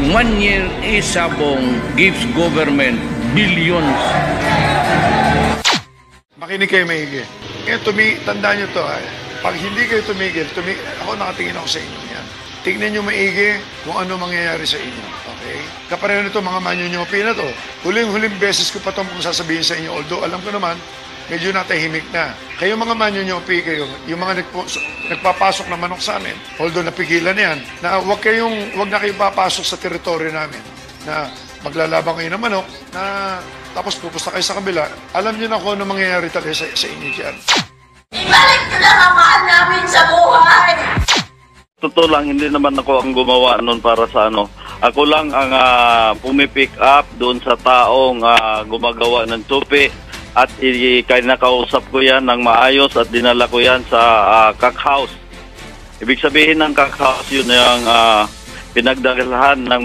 In 1 year, Sabong gives government billions. Makinig kayo maigi. Kaya tandaan nyo to, pag hindi kayo tumigil, ako nakatingin ako sa inyo yan. Tignan nyo maigi kung ano mangyayari sa inyo. Okay? Kapareho nito mga manyonyopi na to. Huling-huling beses ko pa itong sasabihin sa inyo. Although alam ko naman, medyo natahimik na. Kayo mga manyonyopi kayo, yung mga nagpapasok na manok sa amin, although napigilan yan, na wag na kayo papasok sa teritoryo namin. Na maglalabang kayo ng manok, na tapos pupusta kayo sa kabila, alam niyo na kung ano mangyayari talaga sa inyo dyan. Ibalik niyo lang ang mahal namin sa buhay! Totoo lang, hindi naman ako ang gumawa noon para sa ano. Ako lang ang pumipick up doon sa taong gumagawa ng tupi at nakausap ko yan ng maayos at dinala ko yan sa cock house. Ibig sabihin ng cock house, yun yung pinagdalahan ng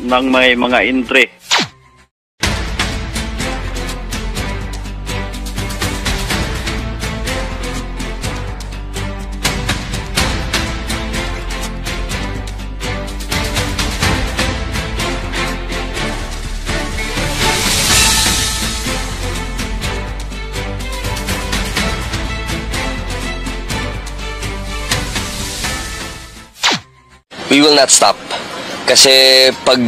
mga entry. We will not stop. Kasi pag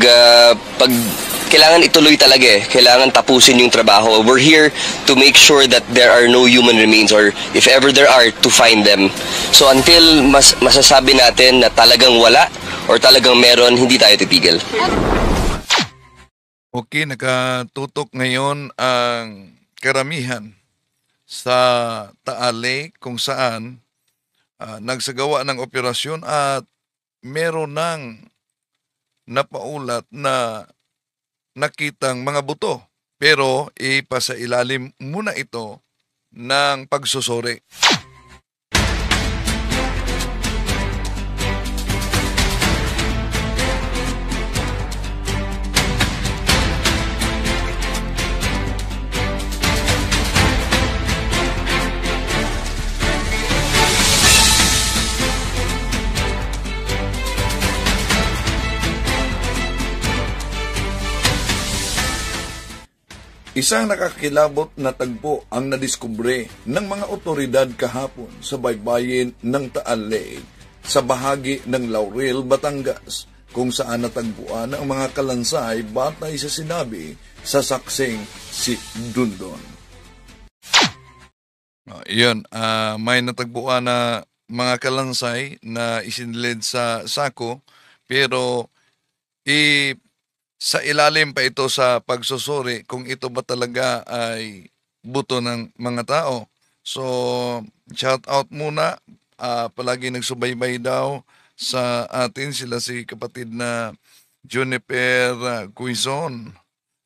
kailangan ituloy talaga kailangan tapusin yung trabaho. We're here to make sure that there are no human remains, or if ever there are, to find them. So until masasabi natin na talagang wala or talagang meron, hindi tayo titigil. Okay, nakatutok ngayon ang karamihan sa Taal Lake kung saan nagsagawa ng operasyon at meron ng napaulat na nakitang mga buto. Pero ipasailalim muna ito ng pagsusuri. Isang nakakilabot na tagpo ang nadiskubre ng mga otoridad kahapon sa baybayin ng Taal Lake sa bahagi ng Laurel, Batangas, kung saan natagpuan ang mga kalansay batay sa sinabi sa saksing si Dundon. May natagpuan na mga kalansay na isinilid sa sako, pero sa ilalim pa ito sa pagsusuri kung ito ba talaga ay buto ng mga tao. So, shout out muna. Palagi nagsubaybay daw sa atin sila si kapatid na Juniper Quizon,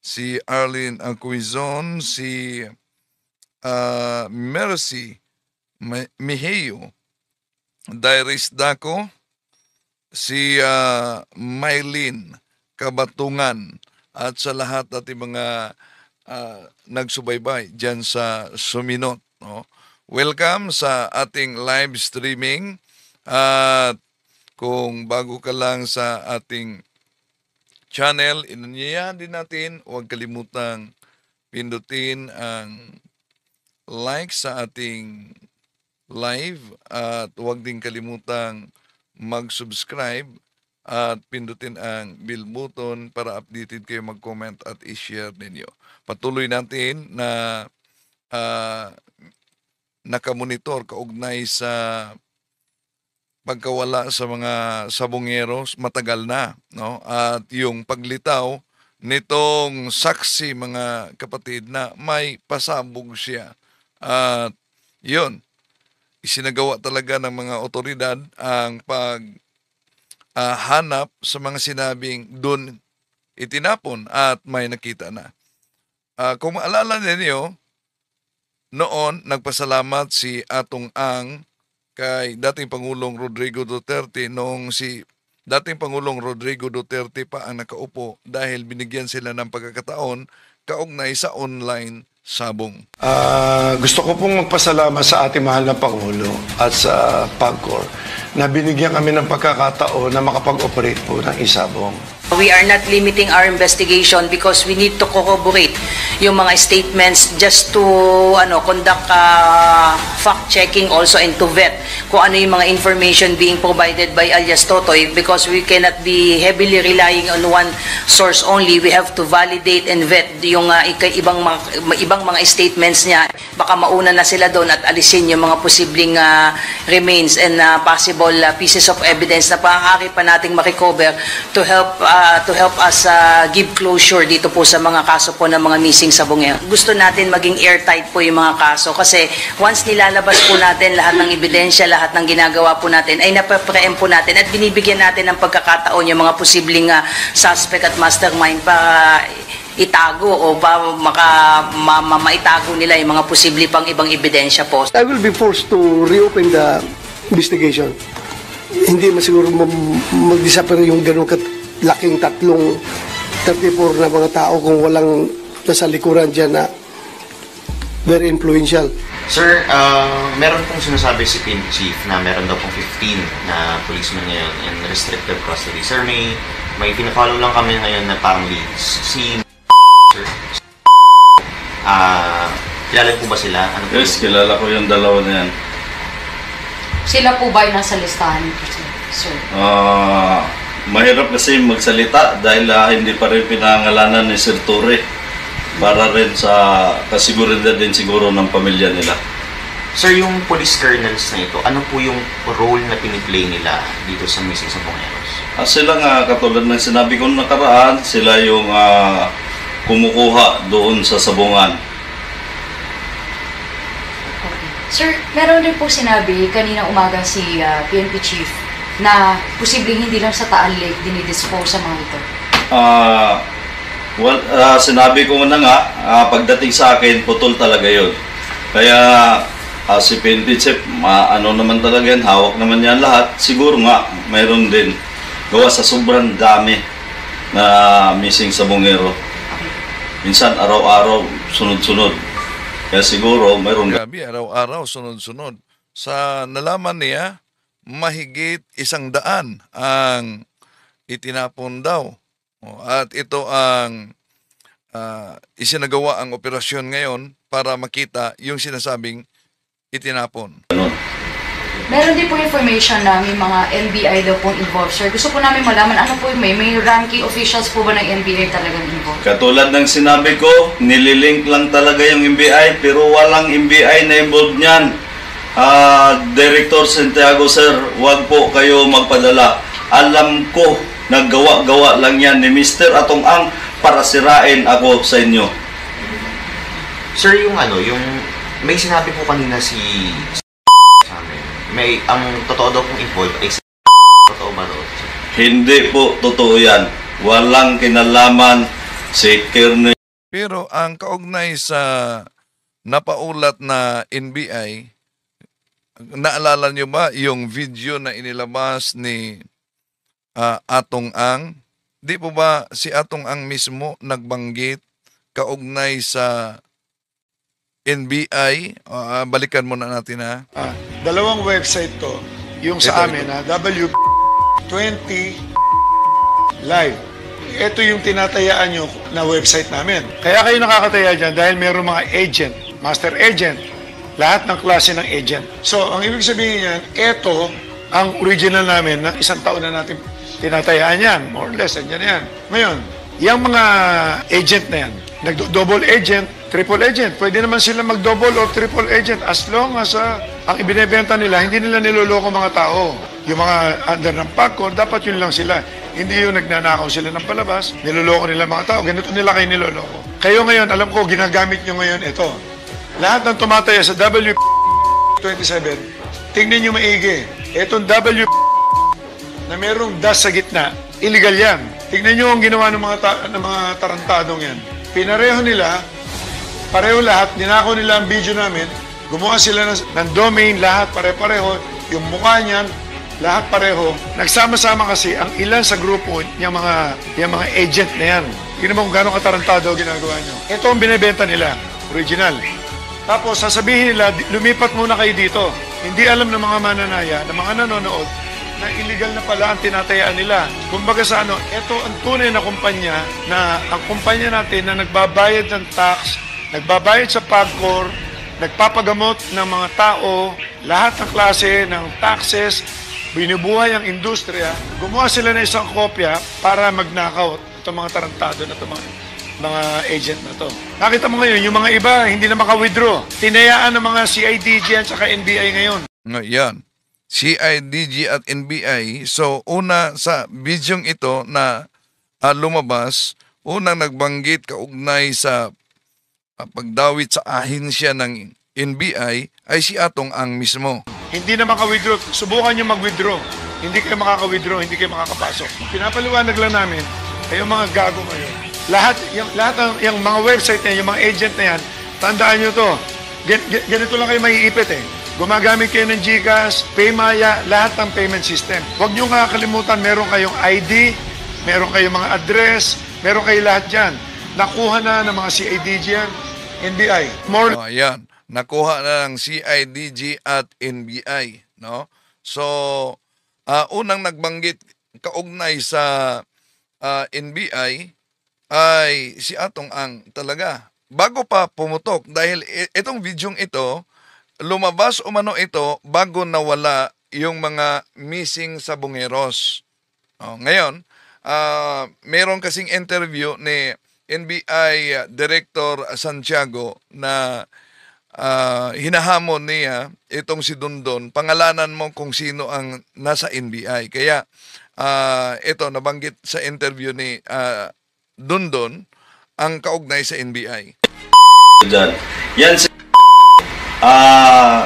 si Arlene Quizon, si Mercy Miheo, Dairis Daco, si Mylene Kabatungan, at sa lahat ating mga nagsubaybay dyan sa Suminot. No? Welcome sa ating live streaming, at kung bago ka lang sa ating channel, inanyayahan din natin, huwag kalimutang pindutin ang like sa ating live, at huwag din kalimutang mag-subscribe at pindutin ang bell button para updated kayo, mag-comment at i-share ninyo. Patuloy natin na nakamonitor kaugnay sa pagkawala sa mga sabongeros matagal na, no? At yung paglitaw nitong saksi, mga kapatid, na may pasabog siya. At yun, isinagawa talaga ng mga otoridad ang hanap sa mga sinabing doon itinapon, at may nakita na. Kung maalala ninyo, noon nagpasalamat si Atong Ang kay dating Pangulong Rodrigo Duterte noong si dating Pangulong Rodrigo Duterte pa ang nakaupo, dahil binigyan sila ng pagkakataon kaugnay sa online sabong. Gusto ko pong magpasalamat sa ating mahal na Pangulo at sa PAGCOR na binigyan kami ng pagkakataon na makapag-operate po ng isabong. We are not limiting our investigation because we need to corroborate yung mga statements just to conduct fact-checking also and to vet kung ano yung mga information being provided by alias Totoy, because we cannot be heavily relying on one source only. We have to validate and vet yung ibang mga statements niya. Baka mauna na sila doon at alisin yung mga posibleng remains and possible pieces of evidence na maaari pa nating ma-recover to help us give closure dito po sa mga kaso po ng mga missing sabongero. Gusto natin maging airtight po yung mga kaso kasi once nilalabas po natin lahat ng ebidensya, lahat ng ginagawa po natin ay napapreempt po natin at binibigyan natin ng pagkakataon yung mga posibleng suspect at mastermind para itago o maitago nila yung mga posible pang ibang ebidensya po. I will be forced to reopen the investigation. Hindi masiguro mag-disappear yung ganun laking 34 na mga tao kung walang nasa likuran dyan na very influential. Sir, meron pong sinasabi si PNP Chief na meron daw pong 15 na policemen ngayon in restricted custody. Sir, may pinafollow lang kami ngayon na parang leads. Sir, kilala po ba sila? Ano po Yes, kilala ko yung dalawa na yan. Sila po ba yung nasa listahan, sir? Mahirap kasi magsalita dahil hindi pa rin pinangalanan ni Sir Torre para rin sa kasiguridad din siguro ng pamilya nila. Sir, yung police colonels na ito, ano po yung role na piniplay nila dito sa missing sabongeros? Sila nga, katulad ng sinabi ko nakaraan, sila yung kumukuha doon sa sabungan. Okay. Sir, meron din po sinabi kanina umaga si PNP Chief na posibleng hindi lang sa Taal Lake dinidispose sa mga ito. Sinabi ko na nga, pagdating sa akin, putol talaga yun. Kaya si PNP Chief, ano naman talaga yan, hawak naman yan lahat. Siguro nga, mayroon din gawa sa sobrang dami na missing sabongero. Okay. Minsan, araw-araw, sunod-sunod. Kaya siguro, mayroon. Grabe, araw-araw, sunod-sunod. Sa nalaman niya, mahigit 100 ang itinapon daw. At ito ang isinagawa ang operasyon ngayon para makita yung sinasabing itinapon. Meron din po information na may mga NBI daw pong involved, sir. Gusto po namin malaman ano po may ranking officials po ba ng NBI talagang involved? Katulad ng sinabi ko, nililink lang talaga yung NBI pero walang NBI na involved niyan. Director Santiago, sir, wag po kayo magpadala. Alam ko, naggawa-gawa lang yan ni Mr. Atong Ang para sirain ako sa inyo. Sir, yung may sinabi po kanina sa amin, ang totoo daw pong involved ay totoo ba daw? Hindi po totoo yan. Walang kinalaman si Kernel. Pero ang kaugnay sa napaulat na NBI, naalala nyo ba yung video na inilabas ni Atong Ang? Di po ba si Atong Ang mismo nagbanggit kaugnay sa NBI? Balikan muna natin ha. Dalawang website to. Yung sa amin, W20 Live. Ito yung tinatayaan nyo na website namin. Kaya kayo nakakataya dyan dahil mayroong mga agent, master agent, lahat ng klase ng agent. So, ang ibig sabihin yan, ito ang original namin na 1 taon na natin tinatayaan yan. More or less, andyan yan. Ngayon, yung mga agent na yan, nag-double agent, triple agent, pwede naman sila mag-double or triple agent as long as ang ibinebenta nila, hindi nila niloloko mga tao. Yung mga under ng PAGCOR, dapat yun lang sila. Hindi yung nagnanakaw sila ng palabas, niloloko nila mga tao, ganito nila kayo niloloko. Kayo ngayon, alam ko, ginagamit nyo ngayon ito. Lahat ng tumataya sa W27, tingnan nyo maigi. Itong W na merong dash sa gitna, illegal yan. Tingnan nyo ang ginawa ng mga tarantadong yan. Pinareho nila, pareho lahat, ninakaw nila ang video namin, gumawa sila ng domain, lahat pare-pareho, yung mukha niyan, lahat pareho. Nagsama-sama kasi ang ilan sa grupo, yung mga agent na yan. Tingnan mo kung gano'ng katarantado ginagawa nyo. Ito ang binibenta nila. original. Tapos sasabihin nila, lumipat muna kayo dito. Hindi alam ng mga mananaya, ng mga nanonood, na illegal na pala ang tinatayaan nila. Kumbaga sa ano, ito ang tunay na kumpanya na ang kumpanya natin na nagbabayad ng tax, nagbabayad sa PAGCOR, nagpapagamot ng mga tao, lahat ng klase ng taxes, binubuhay ang industriya, gumawa sila ng isang kopya para magnakaw itong mga tarantado na itong mga agent na to. Nakita mo ngayon, yung mga iba hindi na maka-withdraw. Tinayaan ng mga CIDG at saka NBI ngayon. Yan. CIDG at NBI. So, una sa bidyong ito na lumabas, unang nagbanggit kaugnay sa pagdawit sa ahensya ng NBI ay si Atong Ang mismo. Hindi na maka-withdraw. Subukan nyo mag-withdraw. Hindi kayo makaka-withdraw, hindi kayo makakapasok. Pinapaliwanag lang namin ay yung mga gago ngayon. Lahat yung mga website na yung mga agent na yan, tandaan nyo to. Ganito lang kayo maiipit eh. Gumagamit kayo ng GCash, Paymaya, lahat ng payment system. Huwag nyo kakalimutan, meron kayong ID, meron kayong mga address, meron kayo lahat dyan. Nakuha na ng mga CIDG yan, NBI. Ayan, nakuha na ng CIDG at NBI. No? So, unang nagbanggit kaugnay sa NBI ay si Atong Ang talaga. Bago pa pumutok, dahil itong bidyong ito, lumabas umano ito bago nawala yung mga missing sa Bungeros. Ngayon, meron kasing interview ni NBI Director Santiago na hinahamon niya itong si Dundon, pangalanan mo kung sino ang nasa NBI. Kaya ito nabanggit sa interview ni Dundon ang kaugnay sa NBI. Yan si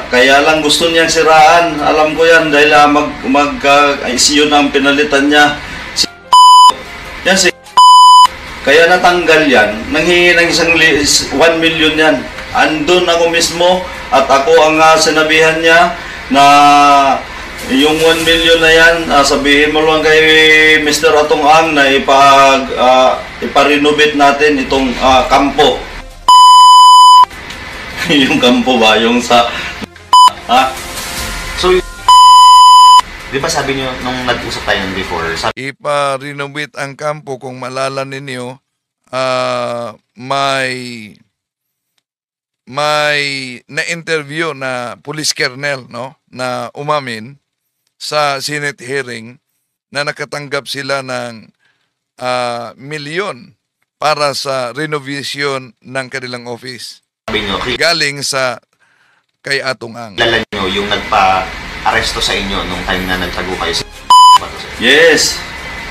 kaya lang gusto niyang siraan. Alam ko yan dahil ICU na ang pinalitan niya. Yan si kaya natanggal yan. Nanghingi ng 1 million yan. Andun ako mismo at ako ang sinabihan niya na yung 1 million na yan, sabihin mo lang kay Mr. Atong Ang na iparenovate natin itong kampo. Yung kampo ba? Yung sa... So, di ba sabi niyo nung nag-usap tayo before? Ipa-renovate ang kampo kung malala ninyo, may na-interview na police colonel, no, na umamin sa Senate hearing na nakatanggap sila ng milyon para sa renovation ng kanilang office. Galing sa kay Atong Ang. Kilala nyo yung nagpa-aresto sa inyo nung time na nagtago kayo sa Yes,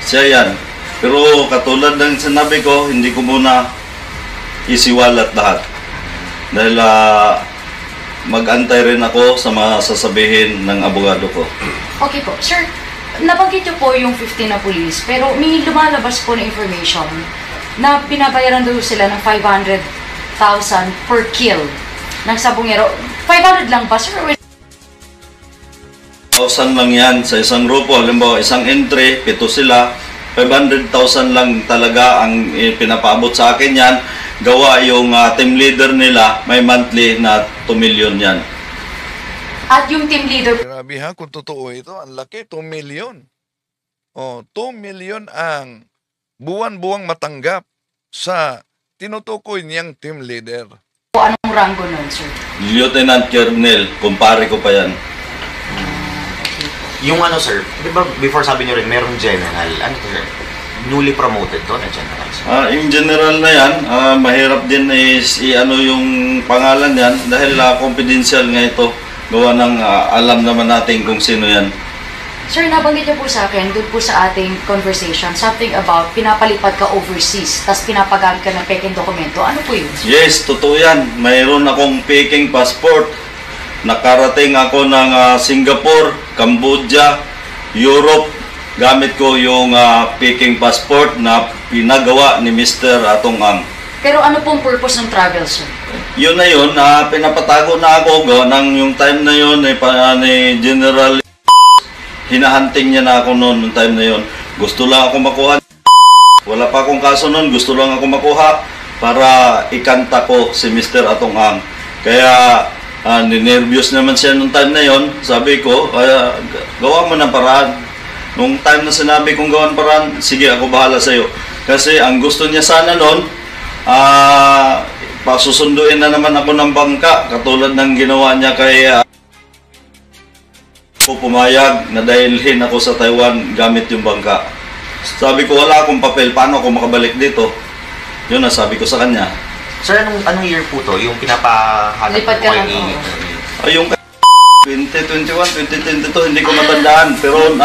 siya yan. Pero katulad ng sinabi ko, hindi ko muna isiwalat lahat. Dahil mag-antay rin ako sa mga sasabihin ng abogado ko. Okay po. Sir, nabanggit niyo po yung 15 na police, pero may lumalabas po na information na binabayaran daw sila ng 500,000 per kill ng sabungero. 500 lang ba, sir? 1,000 lang yan sa isang grupo. Halimbawa, isang entry, 7 sila. 500,000 lang talaga ang pinapaabot sa akin yan. Gawa yung team leader nila, may monthly na 2 million yan. At yung team leader... Grabe ha, kung totoo ito, ang laki, 2 million. 2 million ang buwan-buwang matanggap sa tinutukoy niyang team leader. Anong rango nun, sir? Lieutenant Colonel, kumpare ko pa yan. Yung ano, sir, di ba before sabi niyo rin, merong general. Ano to, sir? Newly promoted to na general, sir? Yung general na yan, mahirap din i-ano yung pangalan yan dahil confidential nga ito. Gawa ng alam naman natin kung sino yan. Sir, nabanggit niyo po sa akin, doon po sa ating conversation, something about pinapalipad ka overseas, tapos pinapagamit ka ng peking dokumento. Ano po yun? Yes, totoo yan. Mayroon akong peking passport. Nakarating ako ng Singapore, Cambodia, Europe. Gamit ko yung peking passport na pinagawa ni Mr. Atong Ang. Pero ano pong purpose ng travel, sir? Yun na yun, pinapatago na ako. Ng yung time na yun, ni General, hinahunting niya na ako noon, yung time na yun. Gusto lang ako makuha. Wala pa akong kaso noon, gusto lang ako makuha. para ikanta ko si Mr. Atong Ang. Kaya ninervyos naman siya nung time na yon. Sabi ko, gawa mo ng paraan. Nung time na sinabi kong gawan paraan, sige, ako bahala sa'yo. Kasi ang gusto niya sana noon, pasusunduin na naman ako ng bangka, katulad ng ginawa niya kay pumayag na dahilhin ako sa Taiwan gamit yung bangka. Sabi ko, wala akong papel, paano ako makabalik dito? Yun ang sabi ko sa kanya. Sir, anong year po to? Yung pinapahanap Lipat po ka kay lang, Yung 2021, 2022, hindi ko matandaan. Pero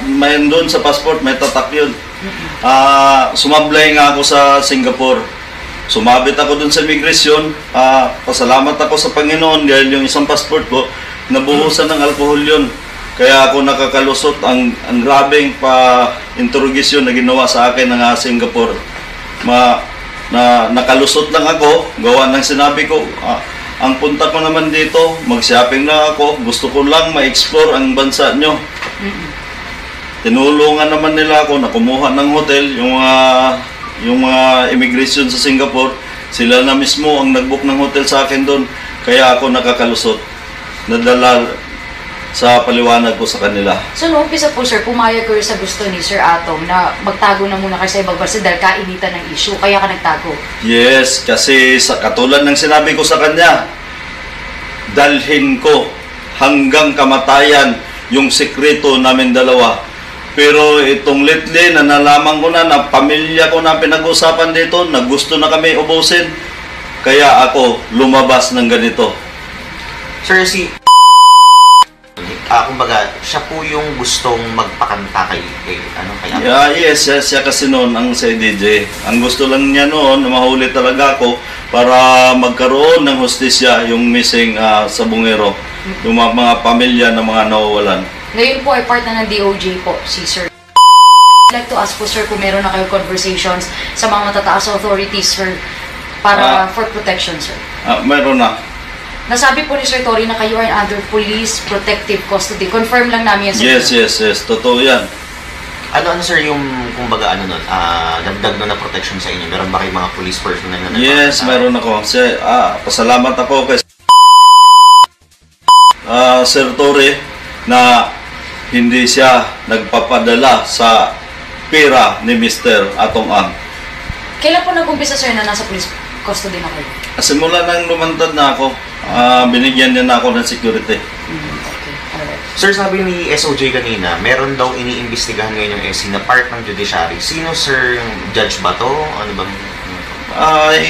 may doon sa passport, may tatak yun. Sumablay nga ako sa Singapore. Sumabit ako doon sa immigration. Pasalamat ako sa Panginoon dahil yung isang passport ko, nabuhusan ng alcohol yun. Kaya ako nakakalusot ang grabeng pa-interrogasyon na ginawa sa akin ng Singapore. Nakalusot lang ako, gawa ng sinabi ko, ang punta ko naman dito, mag-shopping na ako, gusto ko lang ma-explore ang bansa nyo. Tinulungan naman nila ako na kumuha ng hotel, yung mga immigration sa Singapore, sila na mismo ang nag-book ng hotel sa akin doon, kaya ako nakakalusot. Nadala sa paliwanag ko sa kanila. So, noong umpisa po, sir, pumayag kayo sa gusto ni Sir Atong na magtago na muna kayo sa ibang bansa dahil kainitan ng issue, kaya ka nagtago. Yes, kasi katulad ng sinabi ko sa kanya, dalhin ko hanggang kamatayan yung sekreto namin dalawa. Pero itong lately, na nalaman ko na pamilya ko na pinag-usapan dito, na gusto na kami ubusin, kaya ako lumabas ng ganito. Sir, kumbaga, siya po yung gustong magpakanta kay Yes, siya kasi noon ang si DJ. Ang gusto lang niya noon, mahuli talaga ako para magkaroon ng hustisya yung missing sa Bungero, yung mga pamilya ng mga nawawalan. Ngayon po ay part na ng DOJ po, si Sir. I'd like to ask po, sir, kung meron na kayo conversations sa mga matataas authorities, sir, para for protection, sir. Meron na. Nasabi po ni Sir Tory na kayo ay under police protective custody. Confirm lang namin yan, sir. Yes. Totoo yan. Ano sir yung, kumbaga, dagdag na protection sa inyo? Meron ba kayong mga police personnel na Yes, meron ako. Pasalamat ako kay Sir Tory na hindi siya nagpapadala sa pera ni Mr. Atong Ang. Kailan po nag-umpisa, sir, na nasa police custody na kayo? Simula nang lumantad na ako, binigyan niya na ako ng security. Okay, alright. Sir, sabi ni SOJ kanina, meron daw iniimbestigahan ngayon yung SC na part ng judiciary. Sino, sir, yung judge ba to? Ano bang...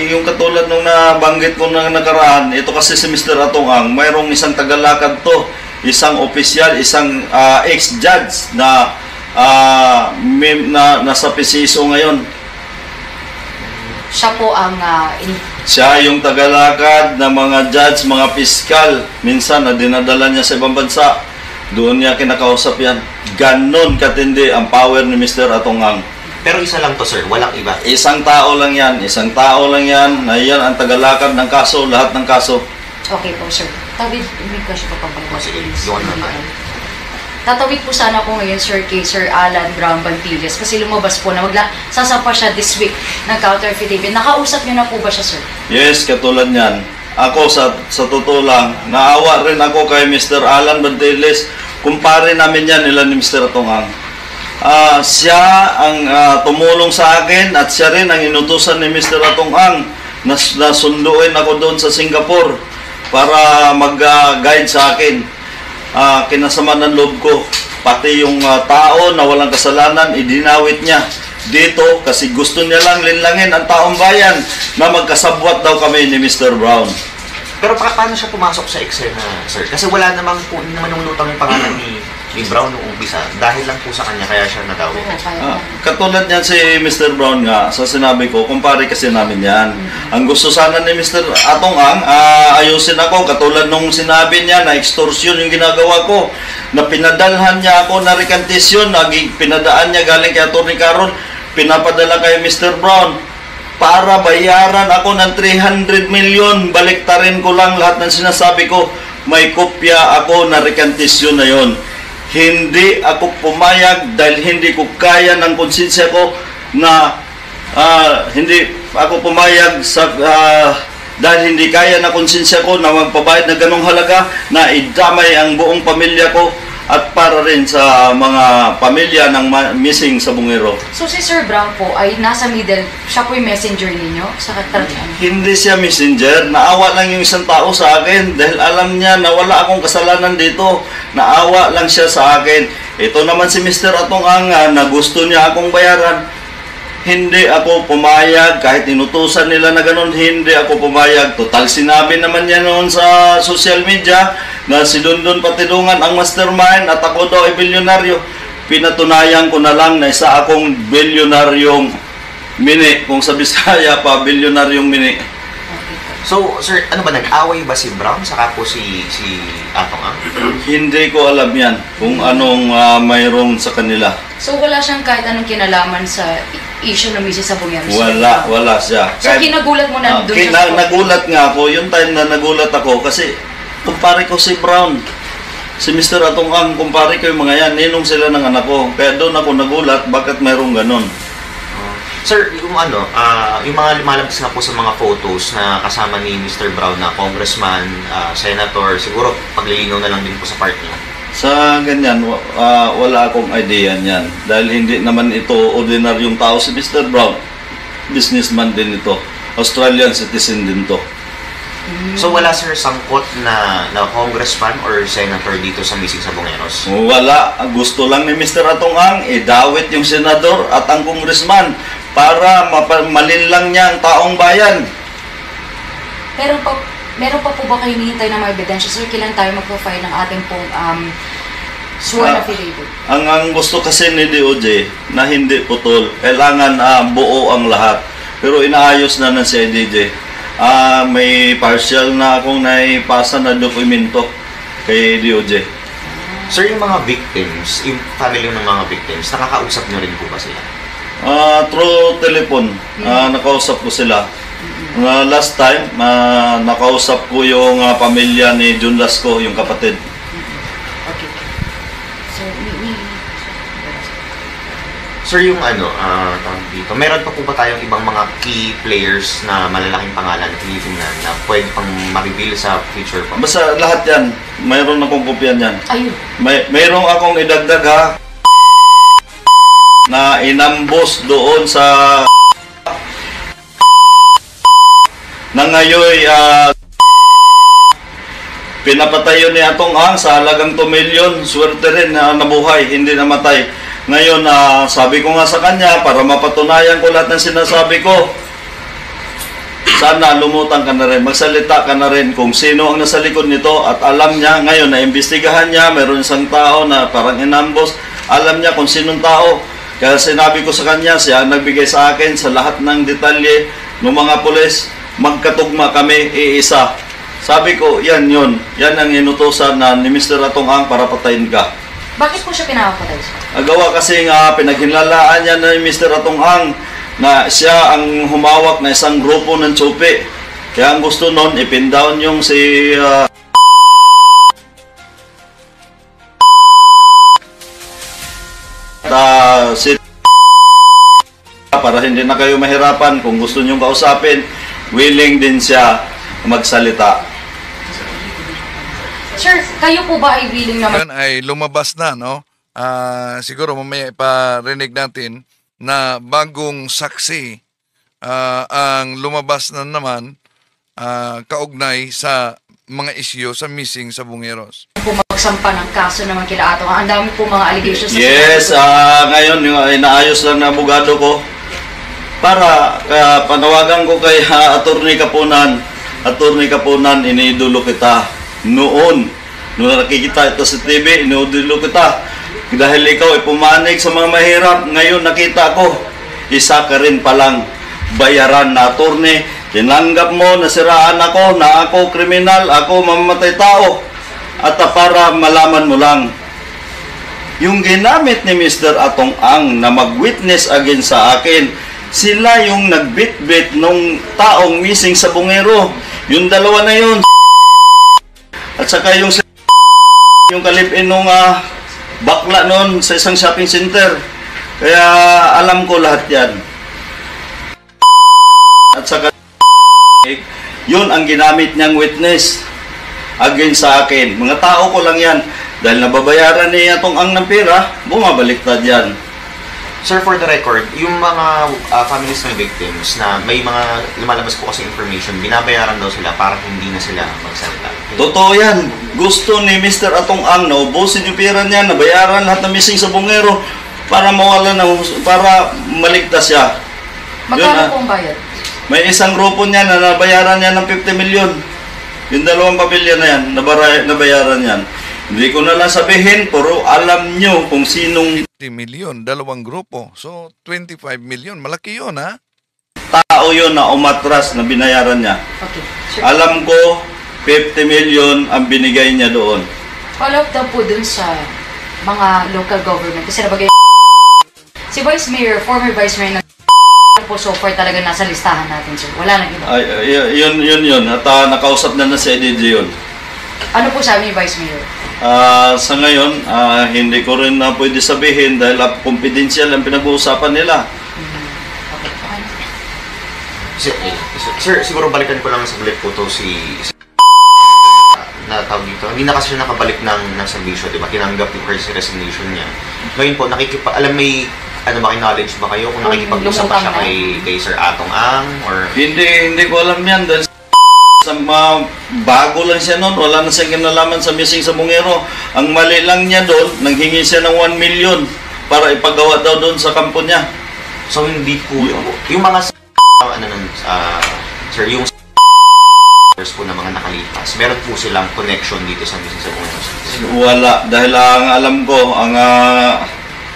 Yung katulad nung nabanggit ko na nakaraan, ito kasi si Mr. Atong Ang, mayroong isang tagalakad to, isang opisyal, isang ex-judge na nasa PCSO ngayon. Siya po ang... Siya yung tagalakad ng mga judge, mga piskal. Minsan na dinadala niya sa ibang bansa. Doon niya kinakausap yan. Ganon katindi ang power ni Mr. Atong Ang. Pero isa lang to, sir, walang iba. Isang tao lang yan. Na yan ang tagalakad ng kaso, lahat ng kaso. Okay po, sir. Tawid, may kasi pa pang sige, yun na tayo. Tatawid po sana ako ngayon, sir, kay Sir Alan Brown Bantiles kasi lumabas po na sasampa siya this week ng counterfeit. Nakausap niyo na po ba siya, sir? Yes, katulad niyan. Ako, sa totoo lang, naawa rin ako kay Mr. Alan Bantiles. Kumpare namin yan nila ni Mr. Atong Ang. Siya ang tumulong sa akin at siya rin ang inutusan ni Mr. Atong Ang na sunduin ako doon sa Singapore para mag-guide sa akin. Kinasama ng loob ko, pati yung tao na walang kasalanan, idinawit niya dito kasi gusto niya lang linlangin ang taong bayan na magkasabwat daw kami ni Mr. Brown. Pero paano siya pumasok sa eksena, sir? Kasi wala namang po manunutang yung pangalan ni Brown noong umpisa dahil lang po sa kanya kaya siya nadawit. Katulad niyan si Mr. Brown nga, sa sinabi ko, kumpare kasi namin yan. Ang gusto sana ni Mr. Atong Ang, ayusin ako, katulad nung sinabi niya na extortion yung ginagawa ko, na pinadalhan niya ako na rekantisyon, pinadaan niya galing kay Atty. Carol, pinapadala kay Mr. Brown para bayaran ako ng 300 million, baliktarin ko lang lahat ng sinasabi ko, may kopya ako na rekantisyon na yon. Hindi ako pumayag dahil hindi ko kaya ng konsensya ko na hindi ako pumayag sa dahil hindi kaya na konsensya ko na magpabayad na ganong halaga na idamay ang buong pamilya ko at para rin sa mga pamilya ng missing sa Bungero. So si Sir Brown po ay nasa middle, siya po yung messenger ninyo sa katargian? Hindi siya messenger, naawa lang yung isang tao sa akin dahil alam niya na wala akong kasalanan dito. Naawa lang siya sa akin. Ito naman si Mr. Atong Anga na gusto niya akong bayaran. Hindi ako pumayag, kahit inutusan nila na ganun, hindi ako pumayag. Total, sinabi naman niya noon sa social media na si Dondon Patidungan ang mastermind at ako daw ay bilyonaryo. Pinatunayan ko na lang na isa akong bilyonaryong mini. Kung sa Bisaya pa, bilyonaryong mini. So, sir, ano ba, nag-away ba si Brown saka po si Atong Ang? Hindi ko alam yan kung anong mayroong sa kanila. So wala siyang kahit anong kinalaman sa issue ng Mrs. Sabungero? Wala siya. So kinagulat mo na doon siya? Nagulat nga ako, yung time na nagulat ako kasi kumpare ko si Brown. Si Mr. Atong Ang, kumpare ko yung mga yan, ninong sila ng anak ko. Kaya doon ako nagulat, bakit mayroong ganon? Sir, yung yung mga lumalabas nga po sa mga photos na kasama ni Mr. Brown na congressman, senator, siguro paglilinaw na lang din po sa part niya. Sa ganyan, wala akong idea niyan. Dahil hindi naman ito ordinaryong tao si Mr. Brown. Businessman din ito. Australian citizen din to. So wala sir sangkot na congressman or senator dito sa missing Sabongeros? Wala. Gusto lang ni Mr. Atong Ang idawit yung senador at ang congressman para malinlang niya ang taong bayan. Meron pa po ba kayo hinihintay na mga ebidensya? Sir, kailan tayo magpo-file ng ating pong sworn affidavit? Ang gusto kasi ni DOJ na hindi putol, kailangan buo ang lahat. Pero inaayos na ng CIDJ. May partial na akong naipasa na dokumento kay DOJ. Sir, yung mga victims, yung family ng mga victims, nakakausap nyo rin po ba sila? Through telephone, nakausap ko sila. Last time, nakausap ko yung pamilya ni Jun Lasco, yung kapatid. Okay. Sir, yung dito, meron pa po ba tayong ibang mga key players na malalaking pangalan na tinitingnan na pwede pang ma-reveal sa future pa? Basta lahat yan, mayroon akong kopya niyan. Ayun. Mayroon akong idagdag ha, na inambos doon sa na ngayon pinapatayo ni Atong Ang sa halagang 2 million. Swerte rin na nabuhay, hindi namatay. Ngayon, sabi ko nga sa kanya, para mapatunayan ko lahat ng sinasabi ko, sana lumutan ka na rin, magsalita ka na rin kung sino ang nasa likod nito. At alam niya, ngayon, na-imbestigahan niya, mayroon isang tao na parang inambos, alam niya kung sinong tao. Kaya sinabi ko sa kanya, siya ang nagbigay sa akin sa lahat ng detalye ng mga pulis, magkatugma kami, iisa. Sabi ko, yan yun. Yan ang inutosan na ni Mr. Atong Ang para patayin ka. Bakit po siya pinapatay siya? Gawa kasi nga pinaghinlalaan niya na Mr. Atong Ang na siya ang humawak na isang grupo ng tsupi. Kaya ang gusto nun, ipin down yung si para hindi na kayo mahirapan. Kung gusto nyong kausapin, willing din siya magsalita. Sir, kayo po ba ay willing naman? Ay lumabas na, no? Siguro mamaya iparinig natin na bagong saksi ang lumabas na naman kaugnay sa mga isyu sa missing Sabongeros. Po magsampa ng kaso naman kila Atong Ang. Ang dami po mga allegations. Yes, ngayon inaayos lang na abogado ko para panawagan ko kay Attorney Kapunan. Attorney Kapunan, iniidolo kita noon nakikita ito sa TV, iniidolo kita dahil ikaw ay pumanig sa mga mahirap. Ngayon nakita ko, isa ka rin palang bayaran na attorney. Tinanggap mo na siraan ako, na ako kriminal, ako mamamatay tao. At para malaman mo lang, yung ginamit ni Mr. Atong Ang na mag-witness against sa akin, sila yung nagbitbit nung taong missing sa Bungero. Yung dalawa na yun. At saka yung kalipin nung bakla noon sa isang shopping center. Kaya alam ko lahat yan. at saka yun ang ginamit niyang witness against sa akin. Mga tao ko lang yan. Dahil nababayaran niya itong ang ng pera, bumabaliktad yan. Sir, for the record, yung mga families ng victims na may mga lumalabas po kasi information, binabayaran daw sila para hindi na sila magsalita. Totoo yan. Gusto ni Mr. Atong Ang na ubusin yung pera niya, nabayaran lahat ng missing sa bungero para mawala na, para maligtas siya. Magkano pong bayad? May isang grupo niya na nabayaran niya ng 50 million. Yung 2 pamilya na yan, nabayaran yan. Hindi ko na lang sabihin, pero alam nyo kung sinong 50 million, 2 grupo. So, 25 million. Malaki yun, ha? tao yun na umatras na binayaran niya. Okay. Sure. Alam ko, 50 million ang binigay niya doon. Follow up daw po dun sa mga local government. Kasi nabagay si Vice Mayor, former Vice Mayor ng po so far talaga nasa listahan natin, sir. Wala nang iba. Yun. At nakausap na si EDG yun. Ano po sabi ni Vice Mayor? Sa ngayon, hindi ko rin na pwede sabihin dahil confidential ang pinag-uusapan nila. Sir, siguro balikan ko lang sa balik po to si na tawag dito. Hindi na kasi siya nakabalik ng serbisyo, di ba? Tinanggap yung resignation niya. Ngayon po, knowledge ba kayo kung nakikipag-usap pa siya kay Sir Atong Ang? Or... Hindi ko alam yan dahil bago lang siya noon, wala na siyang kinalaman sa missing sa Bungero. Ang mali lang niya doon, nanghingi siya ng 1 million para ipagawa daw doon sa kampo niya. So hindi po, yung mga sir, yung po na mga nakalipas, meron po silang connection dito sa missing sa Bungero? Wala, dahil ang alam ko,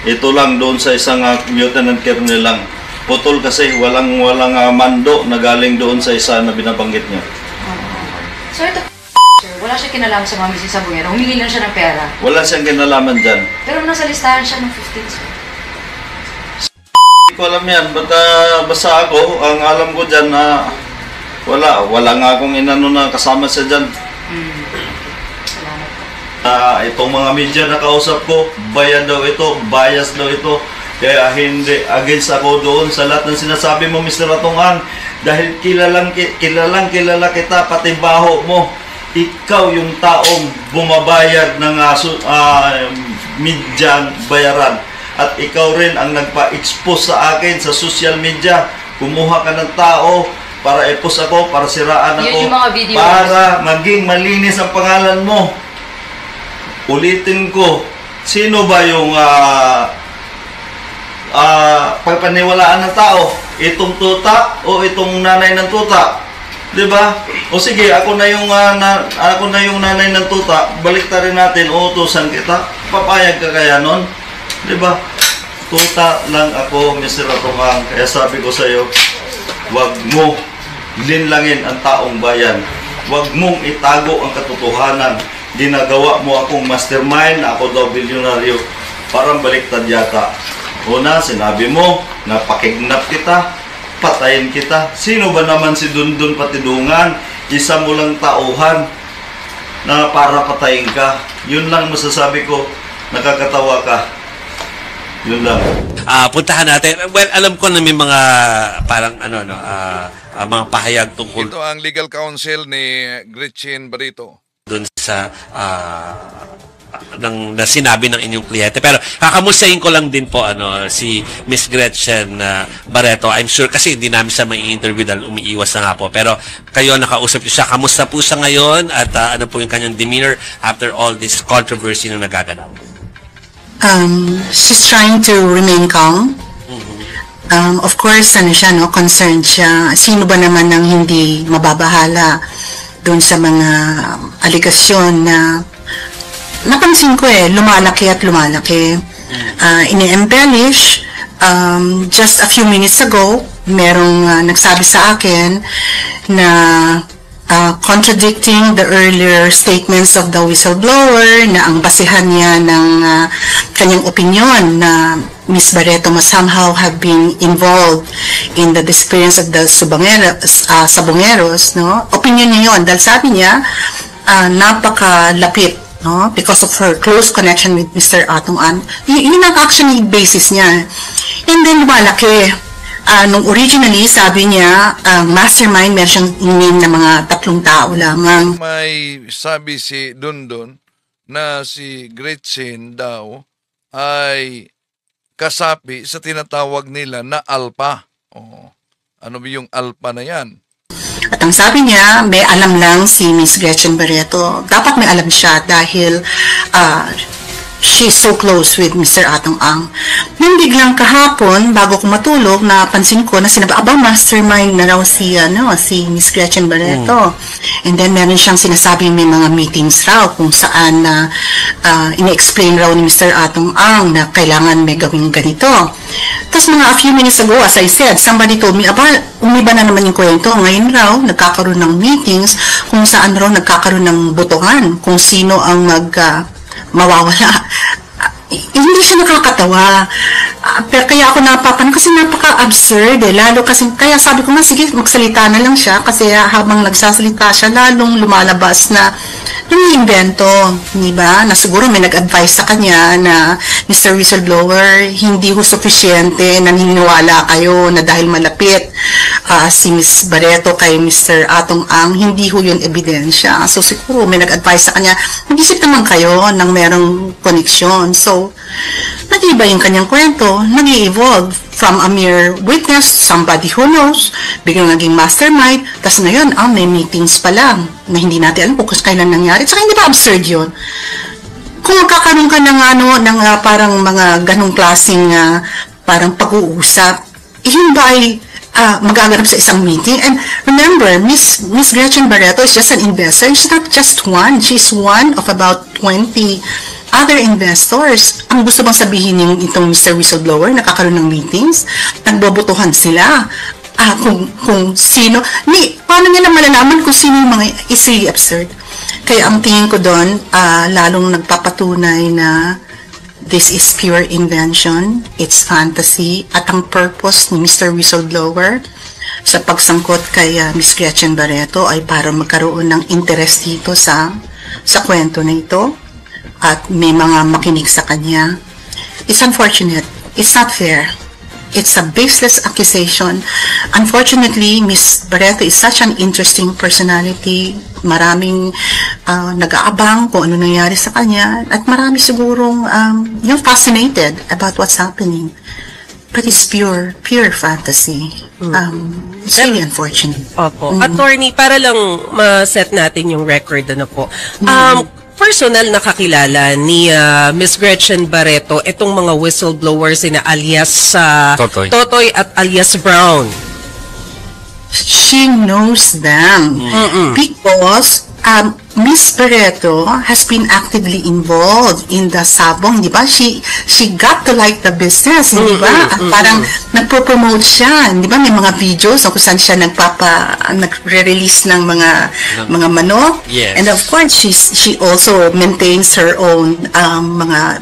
ito lang doon sa isang lieutenant colonel lang. Putol kasi walang mando na galing doon sa isa na binabanggit niya. So ito, sir, wala siya kinalaman sa mga missing sa Bungero. Humingi lang siya ng pera. Wala siyang kinalaman dyan. Pero nasa listahan siya ng 15, sir. Hindi ko alam yan. Basta ako, ang alam ko dyan na wala nga akong inano na kasama siya dyan. Salamat po. Itong mga media na kausap ko, bayad daw ito, bias daw ito. Kaya hindi against ako doon sa lahat ng sinasabi mo, Mr. Atongan. Dahil kilalang kilala kita, pati baho mo. Ikaw yung taong bumabayad ng medyang bayaran. At ikaw rin ang nagpa-expose sa akin sa social media. Kumuha ka ng tao para i-post ako, para siraan ako, para maging malinis ang pangalan mo. Ulitin ko, sino ba yung pagpaniwalaan ng tao? Itong tuta o itong nanay ng tuta? 'Di ba? O sige, ako na yung nanay ng tuta. Baliktarin natin, uutusan kita. Papayag ka kaya nun? 'Di ba? Tuta lang ako, Mr. Atongang. Kaya sabi ko sa iyo, wag mo linlangin ang taong bayan. Wag mong itago ang katotohanan. Ginagawa mo akong mastermind, ako daw bilyonaryo. Parang baliktad yata. Una, sinabi mo na pakignap kita, patayin kita. Sino ba naman si Dundun Patidungan? Isa mo lang tauhan na para patayin ka. Yun lang masasabi ko, nakakatawa ka. Yun lang. Puntahan natin. Well, alam ko na may mga parang mga pahayag tungkol. Ito ang legal counsel ni Gretchen Barito. Doon sa na sinabi ng inyong kliyente. Pero kakamustahin ko lang din po si Miss Gretchen Barreto. I'm sure kasi hindi namin siya may interview dahil umiiwas na nga po. Pero kayo nakausap niyo siya. Kamusta po siya ngayon at ano po yung kanyang demeanor after all this controversy na nagaganap? She's trying to remain calm. Of course, concerned siya. Sino ba naman nang hindi mababahala doon sa mga aligasyon na napansin ko lumalaki at lumalaki. Ini-embellish. Just a few minutes ago, merong nagsabi sa akin na contradicting the earlier statements of the whistleblower na ang basihan niya ng kanyang opinion na Ms. Barreto must somehow have been involved in the disappearance of the Sabongeros, no? Opinion niya yun dahil sabi niya napakalapit, no? Because of her close connection with Mr. Atong An. Yun ang actually basis niya. And then lumalaki. nung originally, sabi niya, mastermind, meron siyang name na mga 3 tao lamang. May sabi si Dondon na si Gretchen daw ay kasapi sa tinatawag nila na alpha. Ano ba yung alpha na yan? At ang sabi niya, may alam lang si Miss Gretchen Barreto. Dapat may alam siya dahil she's so close with Mr. Atong Ang. Nung biglang kahapon, bago ko matulog, napansin ko na sinabi, mastermind na raw si Miss Gretchen Barreto. And then meron siyang sinasabing may mga meetings raw kung saan ina-explain raw ni Mr. Atong Ang na kailangan may gawing ganito. Tapos a few minutes ago, as I said, somebody told me, umiba na naman yung kwento. Ngayon raw, nagkakaroon ng meetings kung saan raw nagkakaroon ng botohan kung sino ang mawawala. Hindi siya nakakatawa. Pero kaya ako napapan kasi napaka-absurd lalo kasi, kaya sabi ko nga, sige, magsalita na lang siya kasi habang nagsasalita siya, lalong lumalabas na nang-invento, di ba? Na siguro may nag-advise sa kanya na Mr. Whistleblower, hindi ho suffisyente, naniniwala kayo na dahil malapit si Miss Barreto kay Mr. Atong Ang, hindi ho yun ebidensya. So siguro may nag-advise sa kanya, mag-isip naman kayo ng merong koneksyon. So, nag-iba yung kanyang kwento, nag-i-evolve from a mere witness, somebody who knows, biglang naging mastermind, tas ngayon, may meetings pa lang na hindi natin alam kung kailan nangyari. Tsaka hindi ba absurd yun? Kung magkakaroon ka ng parang mga ganong klaseng parang pag-uusap, yun ba ay magaganap sa isang meeting? And remember, Miss Gretchen Barreto is just an investor. She's not just one. She's one of about 20 other investors. Ang gusto bang sabihin yung itong Mr. Whistleblower, nakakaroon ng meetings, nagbobotohan sila, kung sino, paano nila malalaman kung sino yung mga, is really absurd. Kaya ang tingin ko doon, lalong nagpapatunay na this is pure invention, it's fantasy, at ang purpose ni Mr. Whistleblower sa pagsangkot kay Miss Gretchen Barreto ay para magkaroon ng interest dito sa kwento na ito at may mga makinig sa kanya. It's unfortunate. It's not fair. It's a baseless accusation. Unfortunately, Miss Barreto is such an interesting personality. Maraming nag-aabang kung ano nangyari sa kanya at marami sigurong yung fascinated about what's happening. But it's pure fantasy. It's really unfortunate. Opo. Attorney, para lang ma-set natin yung record po. Personal na kakilala ni Miss Gretchen Barreto itong mga whistleblowers na alias Totoy at alias Brown. She knows them because Miss Barreto has been actively involved in the sabong, di ba? She got to like the business, di ba? At parang nagpo-promote siya, di ba? May mga videos kung saan siya nagre-release ng mga manok. Yes. And of course, she also maintains her own mga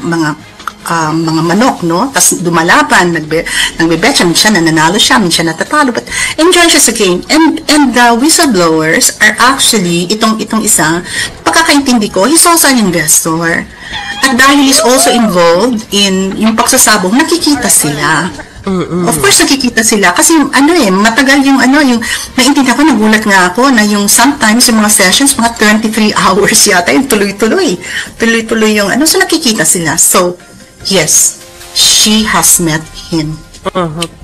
manok, no? Tapos dumalaban, nagbebetcha, minsan nananalo siya, minsan natatalo, but enjoy siya sa game. And the whistleblowers are actually, itong isa, pagkakaintindi ko, he's also an investor. At dahil he's also involved in yung pagsasabong, nakikita sila. Of course, nakikita sila. Kasi matagal yung naintindihan ko, nagulat nga ako na yung sometimes yung mga sessions, mga 23 hours yata, yung tuloy-tuloy yung so nakikita sila. So, yes, she has met him.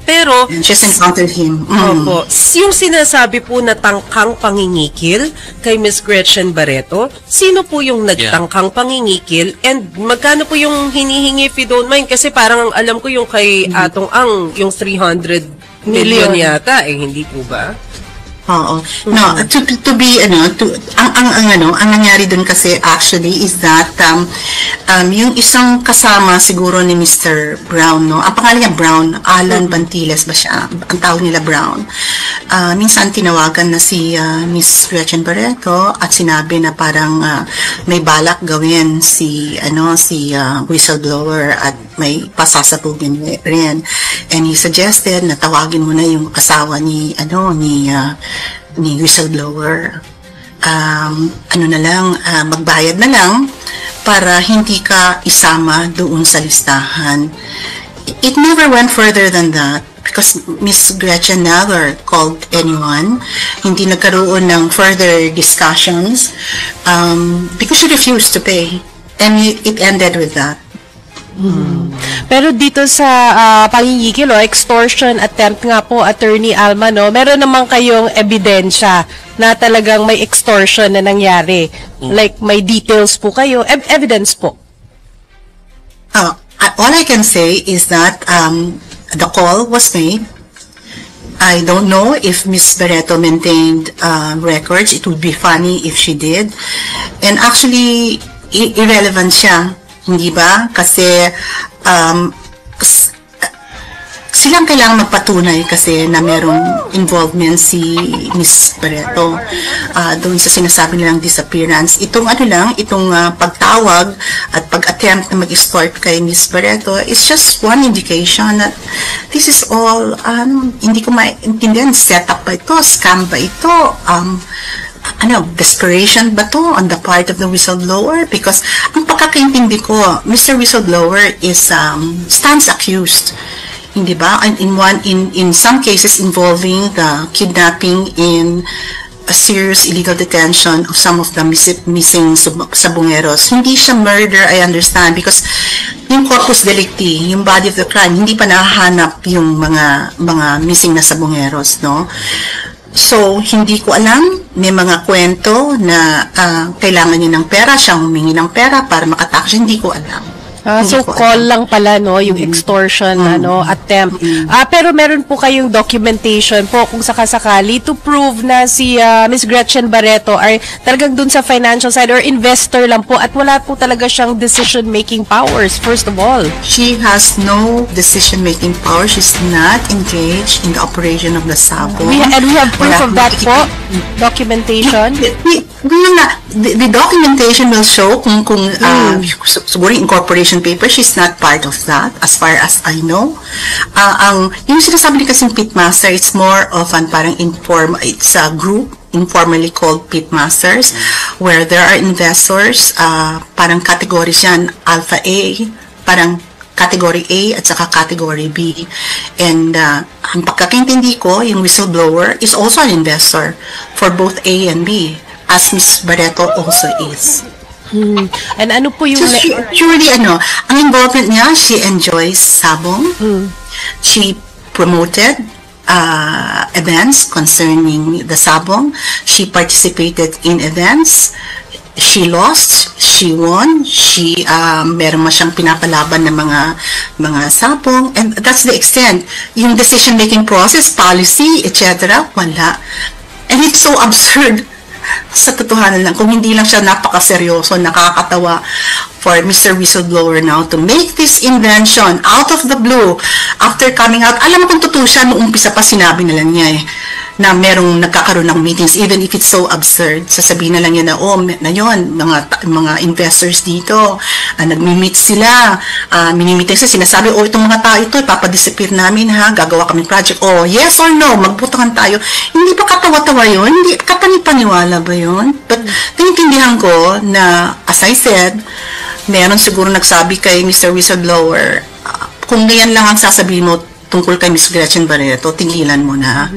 Pero, she's encountered him. Opo, yung sinasabi po na tangkang pangingikil kay Miss Gretchen Barreto, sino po yung nagtangkang pangingikil and magkano po yung hinihingi if you don't mind? Kasi parang ang alam ko yung kay Atong Ang, yung 300 million yata, hindi po ba? Oo. No, to be ang nangyari dun kasi actually is that yung isang kasama siguro ni Mr. Brown, no. Ang pangalan niya Brown, Alan Bantiles ba siya? Ang tawag nila Brown. Minsan tinawagan na si Miss Gretchen Barreto at sinabi na parang may balak gawin si whistleblower at may pasasabugin rin. And he suggested na tawagin mo na yung asawa ni whistleblower. Magbayad na lang para hindi ka isama doon sa listahan. It never went further than that because Miss Gretchen never called anyone. Hindi nagkaroon ng further discussions because she refused to pay. And it ended with that. Pero dito sa pangingikil o extortion attempt nga po, Attorney Alma, no, meron naman kayong ebidensya na talagang may extortion na nangyari. Like, may details po kayo, evidence po. All I can say is that the call was made. I don't know if Ms. Barreto maintained records. It would be funny if she did. And actually, irrelevant siya. Hindi ba? Kasi silang kailangan magpatunay kasi na merong involvement si Ms. Barreto doon sa sinasabi nilang disappearance. Itong pagtawag at pag-attempt na mag-extort kay Ms. Barreto is just one indication that this is all, hindi ko maintindihan, setup ba ito, scam ba ito, desperation ba to on the part of the whistleblower? Because ang pagkakaintindi ko, Mr. Whistleblower is stands accused, hindi ba? In some cases involving the kidnapping in a serious illegal detention of some of the missing sabongeros. Hindi siya murder, I understand, because yung corpus delicti, yung body of the crime, hindi pa nahahanap yung mga missing na sabongeros, no? So, hindi ko alam, may mga kwento na kailangan niya ng pera, siyang humingi ng pera para makatakas, hindi ko alam. So call lang pala, no, yung extortion attempt. Pero meron po kayong documentation po kung sakasakali to prove na si Ms. Gretchen Barreto ay talagang dun sa financial side or investor lang po at wala po talaga siyang decision-making powers, first of all. She has no decision-making power. She's not engaged in the operation of the Sabong. And we have proof of that po, documentation. The documentation will show kung siguro incorporation paper, she's not part of that as far as I know. Yung sinasabi ni kasing pitmaster, it's more of it's a group informally called pitmasters where there are investors, parang categories yan, Alpha A, parang Category A at saka Category B. And ang pagkakaintindi ko, yung whistleblower is also an investor for both A and B, as Ms. Barreto also is. And ano po yung... So, surely, ang involvement niya, she enjoys Sabong. She promoted events concerning the Sabong. She participated in events. She lost, she won, meron siyang pinapalaban ng mga Sabong, and that's the extent. Yung decision-making process, policy, etc., wala. And it's so absurd. Sa totohanan lang, kung hindi lang siya napakaseryoso, nakakatawa for Mr. Whistleblower now to make this invention out of the blue after coming out. Alam mo kung totoo siya, noong umpisa pa sinabi na lang niya na merong nagkakaroon ng meetings, even if it's so absurd. Sasabihin na lang niya na yun, mga investors dito, nagmi-meet sila, mini-meeting sila, sinasabi, itong mga tao ito, ipapadisappear namin ha, gagawa kami project, yes or no, magbutangan tayo. Hindi pa katawa-tawa yun? Hindi kapanipaniwala ba yun? But, naintindihan ko na, as I said, meron siguro nagsabi kay Mr. Whistleblower, kung ganyan lang ang sasabihin mo tungkol kay Ms. Gretchen Barreto, tingilan mo na.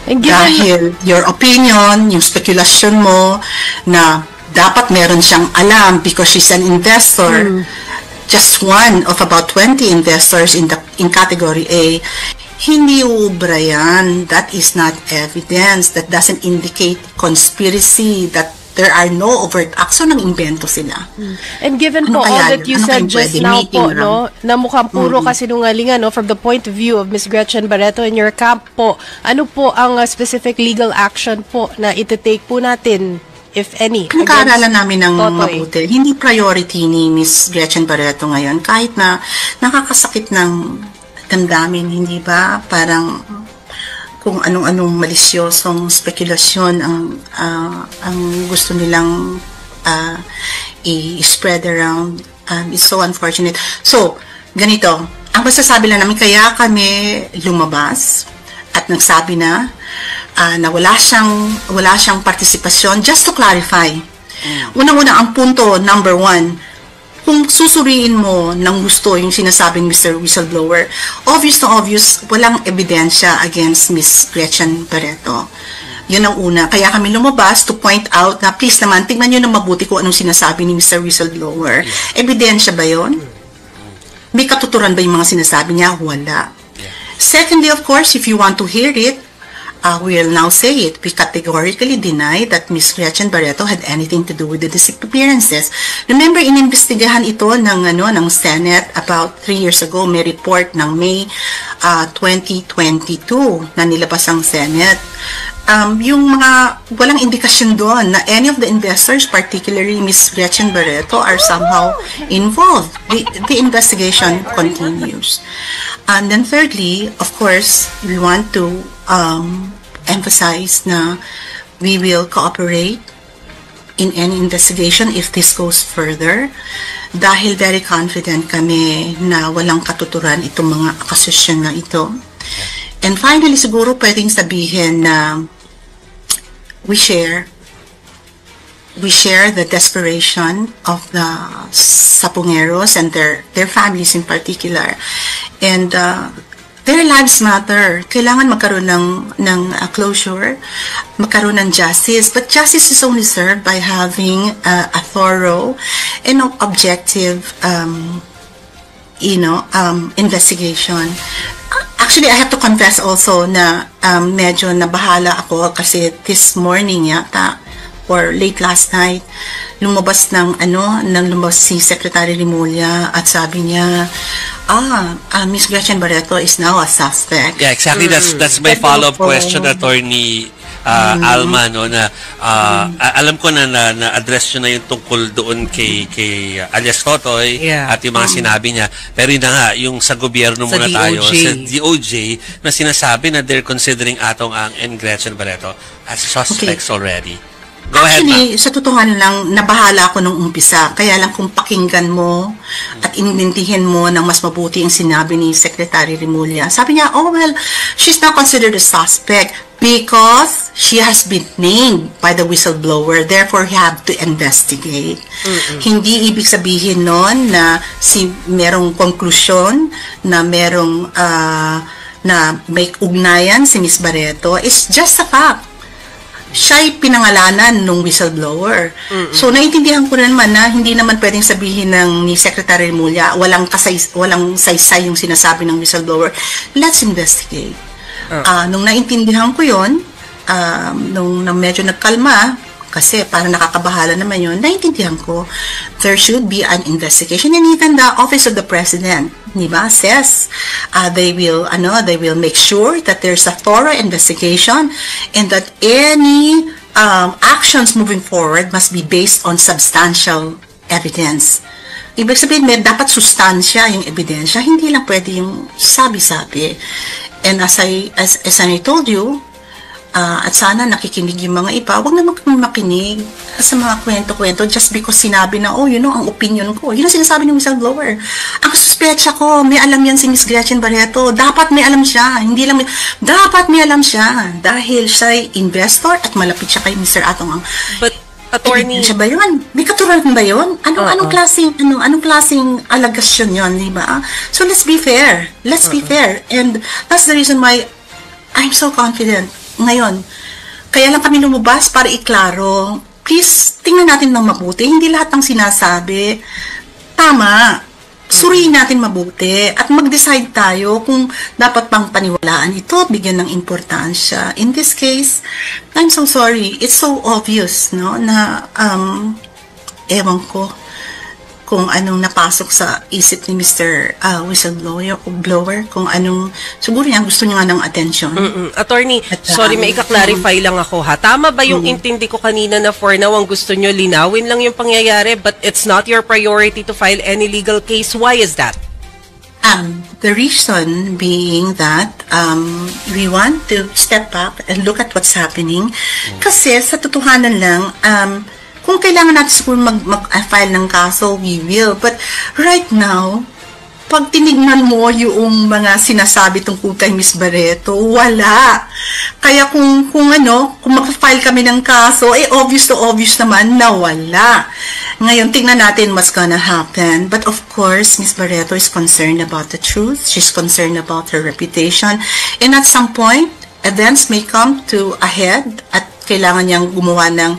Dahil your opinion, yung speculation mo na dapat meron siyang alam because she's an investor, just one of about 20 investors in Category A, hindi ubra yan. That is not evidence. That doesn't indicate conspiracy, that there are no overt acts. So, nang-invento sila. And given po all that you said just now po, no, na mukhang puro kasinungalingan, no, from the point of view of Ms. Gretchen Barreto in your camp po, ano po ang specific legal action po na iti-take po natin, if any? Pagkaaralan namin ng mabuti. Hindi priority ni Ms. Gretchen Barreto ngayon, kahit na nakakasakit ng damdamin, hindi ba? Parang kung anong malisyosong spekulasyon ang gusto nilang i-spread around. It's so unfortunate. So, ganito, ang masasabi lang namin, kaya kami lumabas at nagsabi na wala siyang partisipasyon. Just to clarify, unang-una, ang punto, number one, kung susuriin mo ng gusto yung sinasabing Mr. Whistleblower, obvious na obvious, walang ebidensya against Miss Gretchen Barreto. Yun ang una. Kaya kami lumabas to point out na please naman, tingnan nyo na mabuti kung anong sinasabi ni Mr. Whistleblower. Ebidensya ba yun? May katuturan ba yung mga sinasabi niya? Wala. Secondly, of course, if you want to hear it, we'll now say it. We categorically deny that Miss Gretchen Barreto had anything to do with the disappearances. Remember, inimbestigahan ito ng Senate about 3 years ago. May report ng May 2022 na nilabas ang Senate. Yung mga walang indikasyon doon na any of the investors, particularly Miss Gretchen Barreto, are somehow involved. The investigation continues. And then thirdly, of course, we want to emphasize na we will cooperate in any investigation if this goes further dahil very confident kami na walang katuturan itong mga akusasyon na ito. And finally, siguro pwedeng sabihin na we share the desperation of the Sapungeros and their families in particular. And their lives matter. Kailangan magkaroon ng closure, magkaroon ng justice. But justice is only served by having a thorough and objective investigation. Actually, I have to confess also na medyo nabahala ako kasi this morning yata or late last night, lumabas si Secretary Rimulya at sabi niya, Miss Gretchen Barreto is now a suspect. Yeah, exactly. That's my follow-up question, Attorney Alma, no, na alam ko na na-address nyo na yung tungkol doon kay alias Totoy at yung mga sinabi niya. Pero yun na nga, yung sa gobyerno muna tayo, sa DOJ, na sinasabi na they're considering Atong Ang and Gretchen Barreto as suspects already. Go Actually, sa totohanan lang, nabahala ako nung umpisa. Kaya lang kung pakinggan mo at inintindihin mo ng mas mabuti ang sinabi ni Secretary Rimulya. Sabi niya, she's not considered a suspect because she has been named by the whistleblower. Therefore, you have to investigate. Hindi ibig sabihin nun na merong konklusyon na merong na may ugnayan si Miss Barreto. It's just a fact. Siya'y pinangalanan nung whistleblower. So, naiintindihan ko naman na hindi naman pwedeng sabihin ni Secretary Rimulya, walang saysay yung sinasabi ng whistleblower. Let's investigate. Nung naintindihan ko yun, nung medyo nagkalma, kasi parang nakakabahala naman yun, naintindihan ko, there should be an investigation. And even the Office of the President, diba, says they will make sure that there's a thorough investigation and that any actions moving forward must be based on substantial evidence. Ibig sabihin, dapat sustansya yung ebidensya, hindi lang pwede yung sabi-sabi. And as I told you, at sana nakikinig yung mga iba, huwag na makinig sa mga kwento-kwento just because sinabi na, ang opinion ko. Yun ang sinasabi ng whistleblower. Ang suspecha ko, may alam yan si Miss Gretchen Barreto. Dapat may alam siya. Dapat may alam siya. Dahil siya'y investor at malapit siya kay Mr. Atong Ang. But, Attorney... siya ba yun? May katuran ba yun? Anong klaseng alagasyon yun, di ba? So, let's be fair. Let's be fair. And that's the reason why I'm so confident ngayon. Kaya lang kami lumabas para iklaro. Please, tingnan natin ng mabuti. Hindi lahat ng sinasabi tama. Suriin natin mabuti at mag-decide tayo kung dapat pang paniwalaan ito, bigyan ng importansya. In this case, I'm so sorry. It's so obvious, no, na ewan ko kung anong napasok sa isip ni Mr. Whistleblower, kung anong, siguro niya gusto niya nga ng attention. Attorney, sorry, may ika-clarify lang ako ha. Tama ba yung intindi ko kanina na for now, ang gusto nyo linawin lang yung pangyayari, but it's not your priority to file any legal case? Why is that? The reason being that we want to step up and look at what's happening. Kasi sa totohanan lang, kung kailangan natin siguro mag-file ng kaso, we will. But right now, pag tinignan mo yung mga sinasabi tungkol kay Miss Barreto, wala. Kaya kung mag-file kami ng kaso, obvious to obvious naman na wala. Ngayon, tingnan natin what's gonna happen. But of course, Ms. Barreto is concerned about the truth. She's concerned about her reputation. And at some point, events may come to a head at kailangan niyang gumawa ng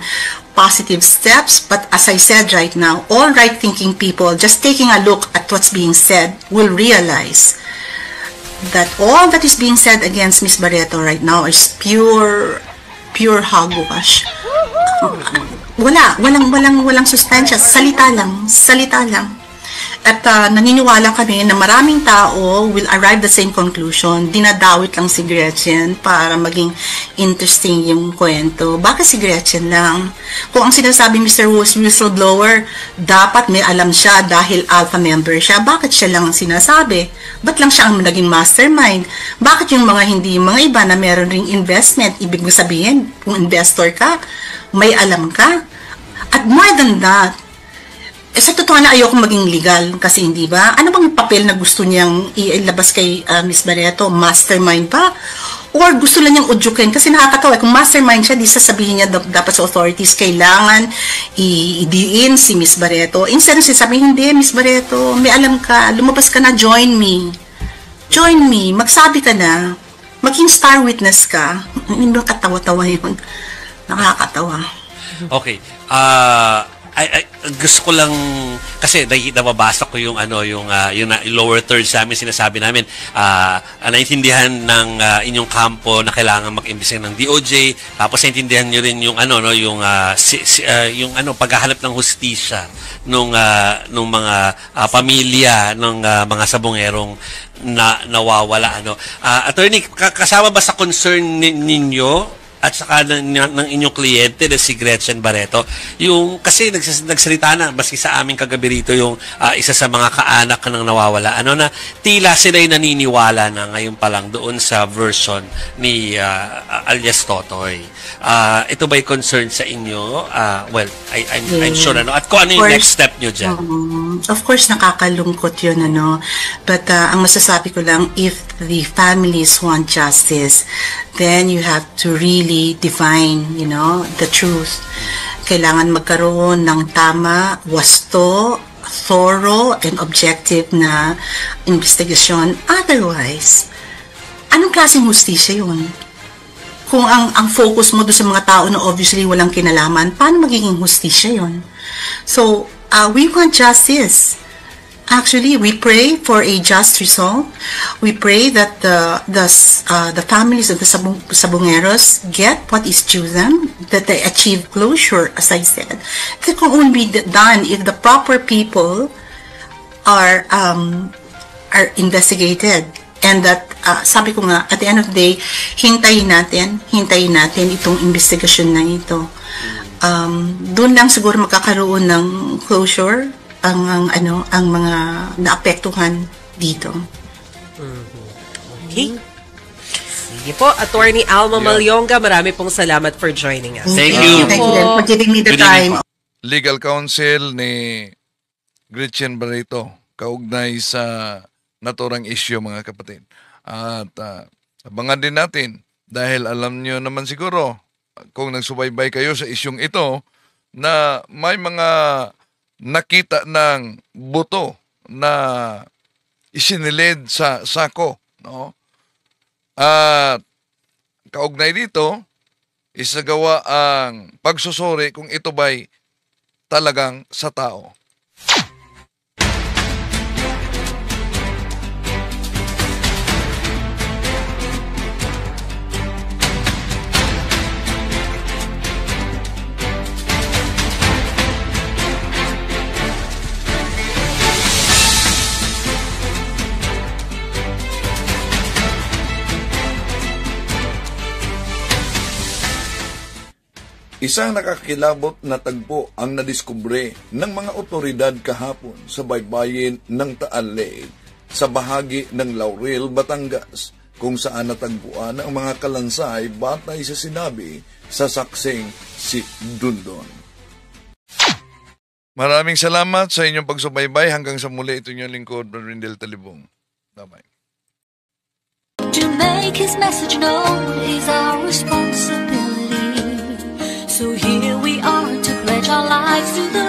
positive steps. But as I said right now, all right-thinking people, just taking a look at what's being said, will realize that all that is being said against Ms. Barreto right now is pure hogwash. Walang suspensya, salita lang. At naniniwala kami na maraming tao will arrive the same conclusion. Dinadawit lang si Gretchen para maging interesting yung kwento. Bakit si Gretchen lang? Kung ang sinasabi Mr. Whistleblower, dapat may alam siya dahil alpha member siya. Bakit siya lang ang sinasabi? Ba't lang siya ang naging mastermind? Bakit yung mga iba na meron ring investment? Ibig mo sabihin, kung investor ka, may alam ka? At more than that, sa totoo na ayoko maging legal kasi hindi ba? Ano bang papel na gusto niyang ilabas kay Ms. Barreto? Mastermind pa? Or gusto lang niyang udyukin? Kasi nakakatawa, kung mastermind siya, di sasabihin niya dapat sa authorities, kailangan i-diin si Ms. Barreto. Instead, sasabihin, hindi, Ms. Barreto, may alam ka, lumabas ka na, join me. Join me, magsabi ka na, maging star witness ka. Hindi ba katawa-tawa yun? Nakakatawa. Okay. Gusto ko lang kasi nababasa ko yung lower third sa amin sinasabi namin naintindihan ng inyong kampo na kailangan mag-imbestiga ng DOJ, tapos naintindihan niyo rin yung paghahanap ng hustisya nung mga pamilya ng mga sabongerong nawawala. Attorney, kasama ba sa concern ninyo at saka ng inyong kliyente na si Gretchen Barreto, yung kasi nagsalita na maski sa aming kagabi rito yung isa sa mga kaanak ng nawawala, na tila sila'y naniniwala na ngayon pa lang doon sa version ni alias Totoy. Ito ba'y concern sa inyo? Well, I'm sure at kung ano yung next step nyo dyan? Of course, nakakalungkot yun, but ang masasabi ko lang, if the families want justice, then you have to really define, the truth. Kailangan magkaroon ng tama, wasto, thorough, and objective na investigasyon. Otherwise, anong klaseng hustisya yun? Kung ang focus mo doon sa mga tao na obviously walang kinalaman, paano magiging hustisya yun? So, we want justice. Actually, we pray for a just result. We pray that the families of the Sabongeros get what is due them, that they achieve closure, as I said. That can only be done if the proper people are investigated. And that, sabi ko nga, at the end of the day, hintayin natin itong investigasyon na ito. Doon lang siguro magkakaroon ng closure ang mga naapektuhan dito. Okay. Sige po, Attorney Alma Malyonga, marami pong salamat for joining us. Thank you. Thank you for giving me the time. Legal counsel ni Gretchen Barreto, kaugnay sa naturang issue, mga kapatid. At abangan din natin, dahil alam nyo naman siguro, kung nagsubaybay kayo sa isyong ito, na may mga nakita ng buto na isinilid sa sako, At kaugnay dito, isagawa ang pagsusuri kung ito ba'y talagang sa tao. Isang nakakilabot na tagpo ang nadiskubre ng mga otoridad kahapon sa baybayin ng Taal Lake sa bahagi ng Laurel, Batangas, kung saan natagpuan ang mga kalansay batay sa sinabi sa saksing si Dundon. Maraming salamat sa inyong pagsubaybay. Hanggang sa muli, ito inyong lingkod, Brother Rindel Talibong. Bye-bye. To make his message known is our responsibility. So here we are to pledge our lives to the